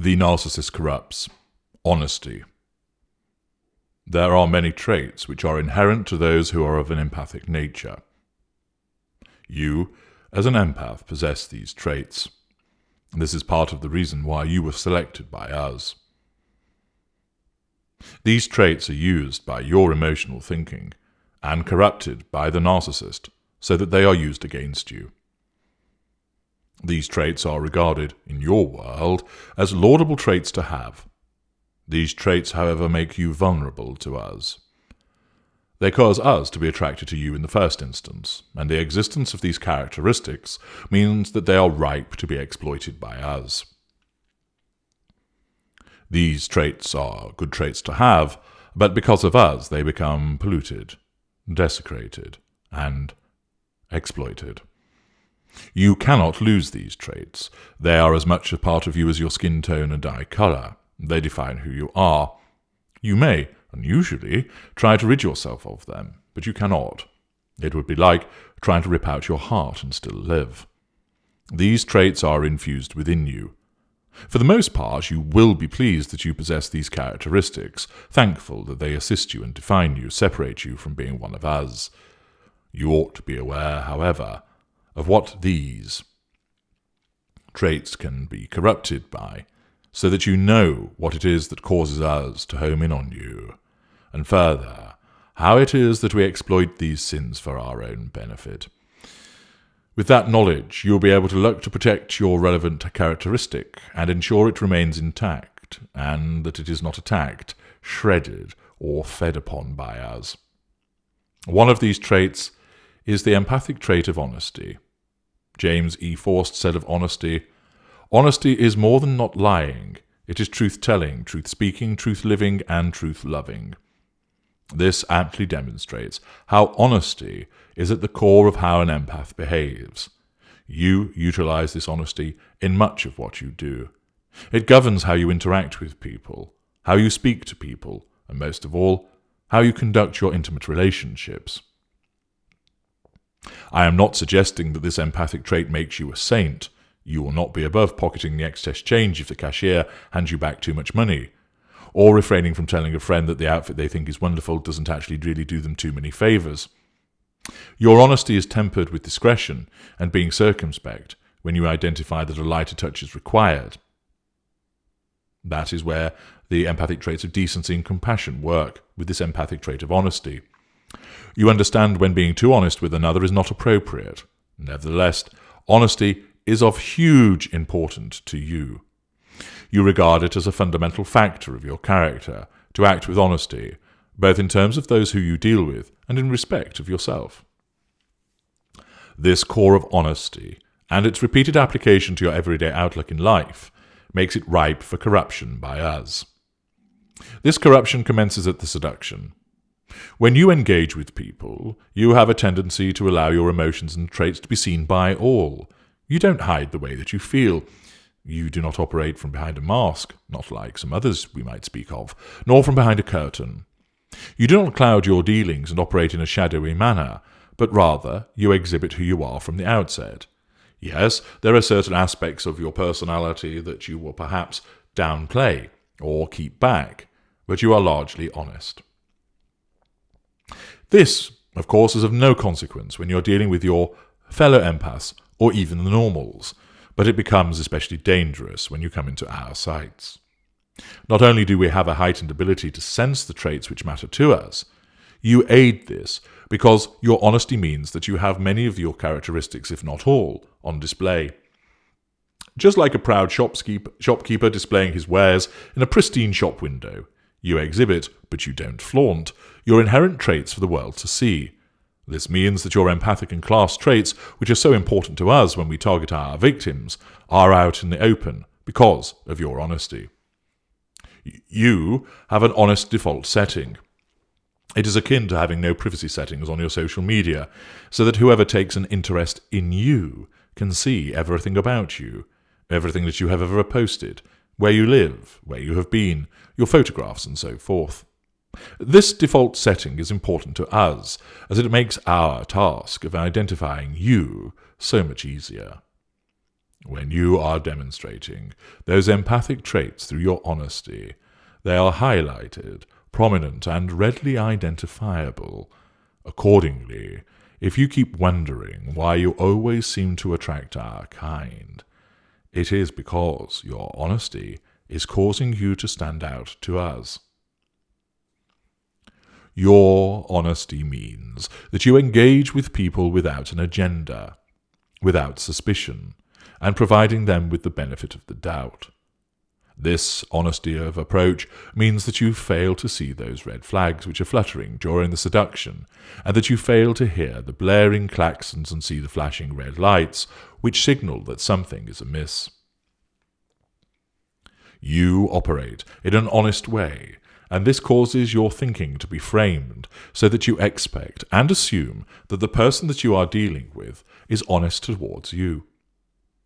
The narcissist corrupts honesty. There are many traits which are inherent to those who are of an empathic nature. You, as an empath, possess these traits. This is part of the reason why you were selected by us. These traits are used by your emotional thinking and corrupted by the narcissist so that they are used against you. These traits are regarded, in your world, as laudable traits to have. These traits, however, make you vulnerable to us. They cause us to be attracted to you in the first instance, and the existence of these characteristics means that they are ripe to be exploited by us. These traits are good traits to have, but because of us they become polluted, desecrated, and exploited. You cannot lose these traits. They are as much a part of you as your skin tone and eye colour. They define who you are. You may, unusually, try to rid yourself of them, but you cannot. It would be like trying to rip out your heart and still live. These traits are infused within you. For the most part, you will be pleased that you possess these characteristics, thankful that they assist you and define you, separate you from being one of us. You ought to be aware, however, of what these traits can be corrupted by, so that you know what it is that causes us to home in on you, and further, how it is that we exploit these sins for our own benefit. With that knowledge, you will be able to look to protect your relevant characteristic and ensure it remains intact, and that it is not attacked, shredded, or fed upon by us. One of these traits is the empathic trait of honesty. James E. Forst said of honesty, "Honesty is more than not lying. It is truth-telling, truth-speaking, truth-living, and truth-loving." This aptly demonstrates how honesty is at the core of how an empath behaves. You utilize this honesty in much of what you do. It governs how you interact with people, how you speak to people, and most of all, how you conduct your intimate relationships. I am not suggesting that this empathic trait makes you a saint. You will not be above pocketing the excess change if the cashier hands you back too much money, or refraining from telling a friend that the outfit they think is wonderful doesn't actually really do them too many favours. Your honesty is tempered with discretion and being circumspect when you identify that a lighter touch is required. That is where the empathic traits of decency and compassion work with this empathic trait of honesty. You understand when being too honest with another is not appropriate. Nevertheless, honesty is of huge importance to you. You regard it as a fundamental factor of your character to act with honesty, both in terms of those who you deal with and in respect of yourself. This core of honesty, and its repeated application to your everyday outlook in life, makes it ripe for corruption by us. This corruption commences at the seduction. When you engage with people, you have a tendency to allow your emotions and traits to be seen by all. You don't hide the way that you feel. You do not operate from behind a mask, not like some others we might speak of, nor from behind a curtain. You do not cloud your dealings and operate in a shadowy manner, but rather you exhibit who you are from the outset. Yes, there are certain aspects of your personality that you will perhaps downplay or keep back, but you are largely honest. This, of course, is of no consequence when you're dealing with your fellow empaths or even the normals, but it becomes especially dangerous when you come into our sights. Not only do we have a heightened ability to sense the traits which matter to us, you aid this because your honesty means that you have many of your characteristics, if not all, on display. Just like a proud shopkeeper displaying his wares in a pristine shop window, you exhibit, but you don't flaunt, your inherent traits for the world to see. This means that your empathic and class traits, which are so important to us when we target our victims, are out in the open because of your honesty. You have an honest default setting. It is akin to having no privacy settings on your social media, so that whoever takes an interest in you can see everything about you, everything that you have ever posted, where you live, where you have been, your photographs, and so forth. This default setting is important to us, as it makes our task of identifying you so much easier. When you are demonstrating those empathic traits through your honesty, they are highlighted, prominent, and readily identifiable. Accordingly, if you keep wondering why you always seem to attract our kind, it is because your honesty is causing you to stand out to us. Your honesty means that you engage with people without an agenda, without suspicion, and providing them with the benefit of the doubt. This honesty of approach means that you fail to see those red flags which are fluttering during the seduction, and that you fail to hear the blaring klaxons and see the flashing red lights which signal that something is amiss. You operate in an honest way, and this causes your thinking to be framed so that you expect and assume that the person that you are dealing with is honest towards you.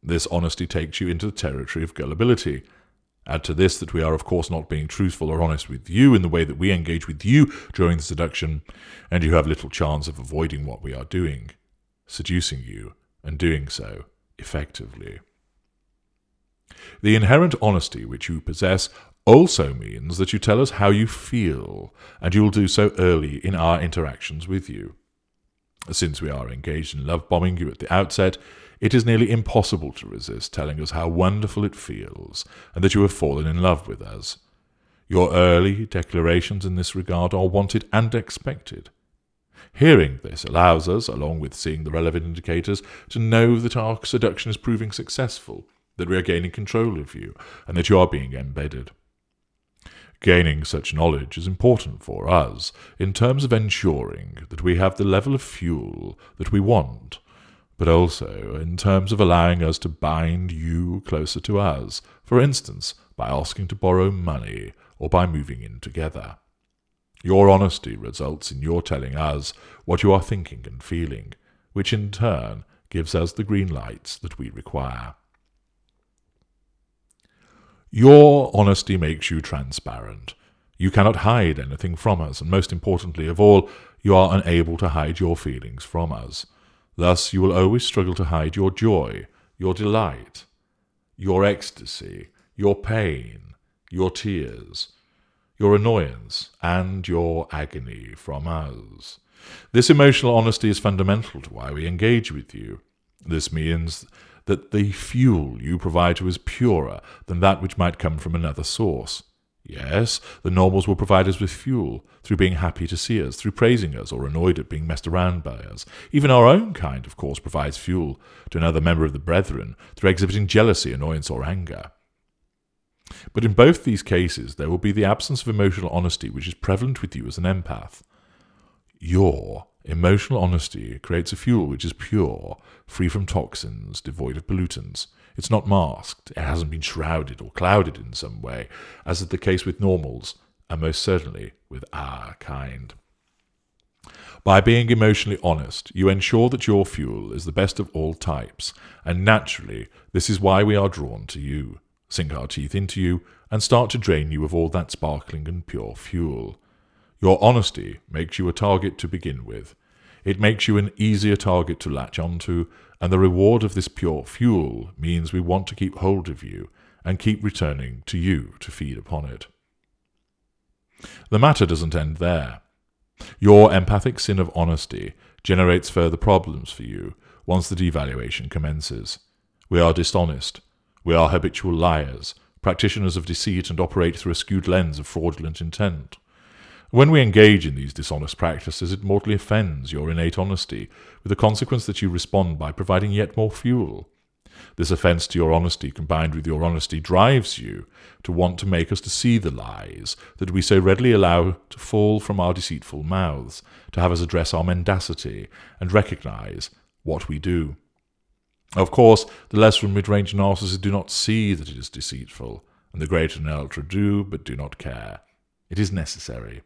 This honesty takes you into the territory of gullibility. Add to this that we are of course not being truthful or honest with you in the way that we engage with you during the seduction, and you have little chance of avoiding what we are doing, seducing you, and doing so effectively. The inherent honesty which you possess also means that you tell us how you feel, and you will do so early in our interactions with you. Since we are engaged in love-bombing you at the outset, it is nearly impossible to resist telling us how wonderful it feels, and that you have fallen in love with us. Your early declarations in this regard are wanted and expected. Hearing this allows us, along with seeing the relevant indicators, to know that our seduction is proving successful, that we are gaining control of you, and that you are being embedded. Gaining such knowledge is important for us in terms of ensuring that we have the level of fuel that we want, but also in terms of allowing us to bind you closer to us, for instance, by asking to borrow money or by moving in together. Your honesty results in your telling us what you are thinking and feeling, which in turn gives us the green lights that we require. Your honesty makes you transparent. You cannot hide anything from us, and most importantly of all, you are unable to hide your feelings from us. Thus, you will always struggle to hide your joy, your delight, your ecstasy, your pain, your tears, your annoyance, and your agony from us. This emotional honesty is fundamental to why we engage with you. This means that the fuel you provide to us is purer than that which might come from another source. Yes, the normals will provide us with fuel, through being happy to see us, through praising us, or annoyed at being messed around by us. Even our own kind, of course, provides fuel to another member of the brethren, through exhibiting jealousy, annoyance, or anger. But in both these cases, there will be the absence of emotional honesty which is prevalent with you as an empath. Your emotional honesty creates a fuel which is pure, free from toxins, devoid of pollutants. It's not masked, it hasn't been shrouded or clouded in some way, as is the case with normals, and most certainly with our kind. By being emotionally honest, you ensure that your fuel is the best of all types, and naturally, this is why we are drawn to you, sink our teeth into you, and start to drain you of all that sparkling and pure fuel. Your honesty makes you a target to begin with. It makes you an easier target to latch onto, and the reward of this pure fuel means we want to keep hold of you and keep returning to you to feed upon it. The matter doesn't end there. Your empathic sin of honesty generates further problems for you once the devaluation commences. We are dishonest. We are habitual liars, practitioners of deceit, and operate through a skewed lens of fraudulent intent. When we engage in these dishonest practices, it mortally offends your innate honesty, with the consequence that you respond by providing yet more fuel. This offence to your honesty, combined with your honesty, drives you to want to make us to see the lies that we so readily allow to fall from our deceitful mouths, to have us address our mendacity, and recognise what we do. Of course, the lesser and mid-range narcissists do not see that it is deceitful, and the greater and ultra do, but do not care. It is necessary.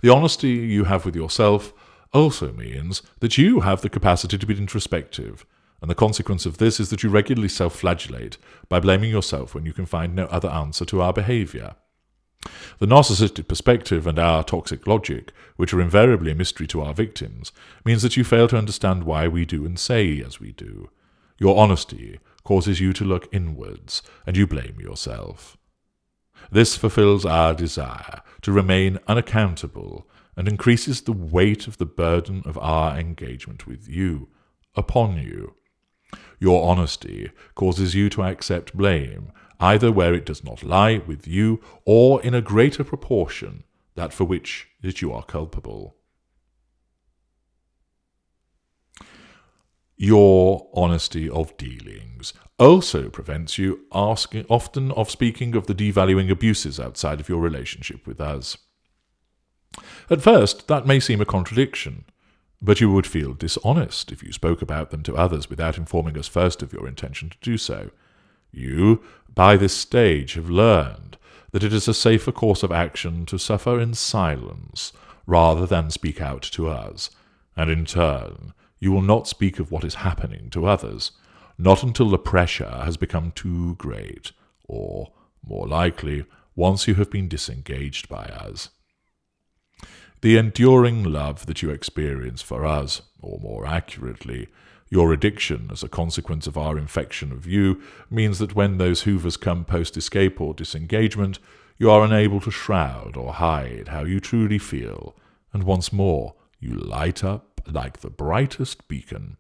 The honesty you have with yourself also means that you have the capacity to be introspective, and the consequence of this is that you regularly self-flagellate by blaming yourself when you can find no other answer to our behaviour. The narcissistic perspective and our toxic logic, which are invariably a mystery to our victims, means that you fail to understand why we do and say as we do. Your honesty causes you to look inwards, and you blame yourself. This fulfills our desire to remain unaccountable and increases the weight of the burden of our engagement with you upon you. Your honesty causes you to accept blame, either where it does not lie with you or in a greater proportion that for which that you are culpable. Your honesty of dealings also prevents you often of speaking of the devaluing abuses outside of your relationship with us. At first, that may seem a contradiction, but you would feel dishonest if you spoke about them to others without informing us first of your intention to do so. You, by this stage, have learned that it is a safer course of action to suffer in silence rather than speak out to us, and in turn, you will not speak of what is happening to others, not until the pressure has become too great, or, more likely, once you have been disengaged by us. The enduring love that you experience for us, or more accurately, your addiction as a consequence of our infection of you, means that when those hoovers come post-escape or disengagement, you are unable to shroud or hide how you truly feel, and once more you light up like the brightest beacon.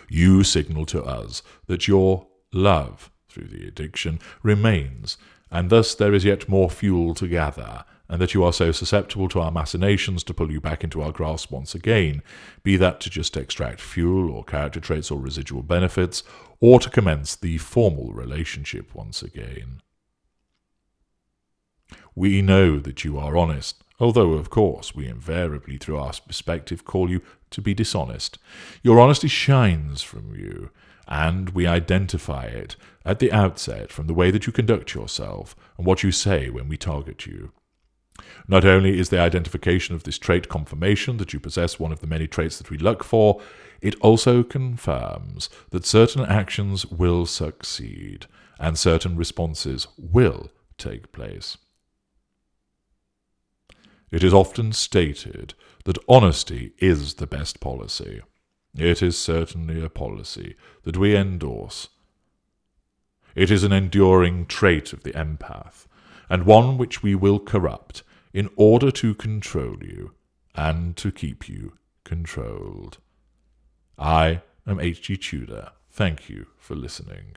You signal to us that your love, through the addiction, remains, and thus there is yet more fuel to gather, and that you are so susceptible to our machinations to pull you back into our grasp once again, be that to just extract fuel or character traits or residual benefits, or to commence the formal relationship once again. We know that you are honest, although, of course, we invariably, through our perspective, call you to be dishonest. Your honesty shines from you, and we identify it at the outset from the way that you conduct yourself and what you say when we target you. Not only is the identification of this trait confirmation that you possess one of the many traits that we look for, it also confirms that certain actions will succeed and certain responses will take place. It is often stated that honesty is the best policy. It is certainly a policy that we endorse. It is an enduring trait of the empath, and one which we will corrupt in order to control you and to keep you controlled. I am H.G. Tudor. Thank you for listening.